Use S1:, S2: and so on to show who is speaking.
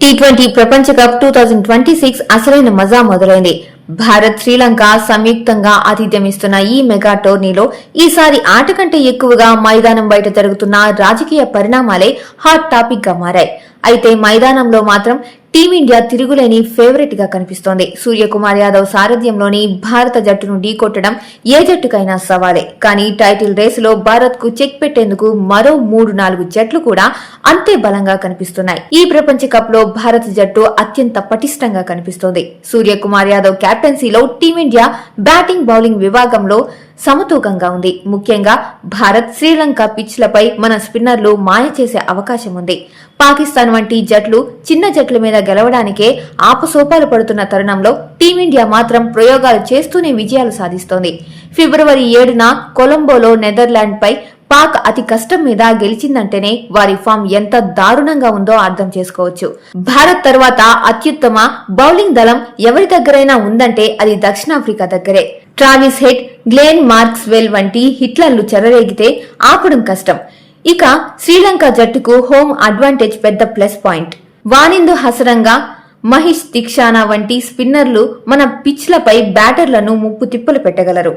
S1: T20 ప్రపంచ cup 2026 అసలైన మజా మొదలైంది. భారత్, శ్రీలంక సంయుక్తంగా ఆతిథ్యమిస్తున్న ఈ మెగా టోర్నీలో ఈసారి ఆట కంటే ఎక్కువగా మైదానం బయట జరుగుతున్న రాజకీయ పరిణామాలే హాట్ టాపిక్ గా మారాయి. అయితే మైదానంలో మాత్రం టీమిండియా తిరుగులేని ఫేవరెట్ గా కనిపిస్తోంది. సూర్యకుమార్ యాదవ్ సారథ్యంలోని భారత జట్టును ఢీకొట్టడం ఏ జట్టుకైనా సవాలే. కానీ టైటిల్ రేసులో భారత్ కు చెక్ పెట్టేందుకు మరో 3-4 జట్లు కూడా అంతే బలంగా కనిపిస్తున్నాయి. ఈ ప్రపంచ కప్ లో భారత జట్టు అత్యంత పటిష్టంగా కనిపిస్తోంది. సూర్యకుమార్ యాదవ్ కెప్టెన్సీలో టీమిండియా బ్యాటింగ్ బౌలింగ్ విభాగంలో సమతూకంగా ఉంది. ముఖ్యంగా భారత్, శ్రీలంక పిచ్లపై మన స్పిన్నర్లు మాయ చేసే అవకాశం ఉంది. పాకిస్తాన్ వంటి జట్లు చిన్న జట్ల మీద గెలవడానికే ఆపసోపాలు పడుతున్న తరుణంలో టీమిండియా మాత్రం ప్రయోగాలు చేస్తూనే విజయాలు సాధిస్తోంది. ఫిబ్రవరి 7న కొలంబోలో నెదర్లాండ్ పై పాక్ అతి కష్టం మీద గెలిచిందంటేనే వారి ఫామ్ ఎంత దారుణంగా ఉందో అర్థం చేసుకోవచ్చు. భారత్ తర్వాత అత్యుత్తమ బౌలింగ్ దళం ఎవరి దగ్గరైనా ఉందంటే అది దక్షిణాఫ్రికా దగ్గరే. ట్రావిస్ హెడ్, గ్లెన్ మార్క్స్వెల్ వంటి హిట్లర్లు చెలరేగితే ఆపడం కష్టం. ఇక శ్రీలంక జట్టుకు హోమ్ అడ్వాంటేజ్ పెద్ద ప్లస్ పాయింట్. వానిందు హసరంగా, మహేష్ దీక్షానా వంటి స్పిన్నర్లు మన పిచ్లపై బ్యాటర్లను ముప్పు తిప్పలు పెట్టగలరు.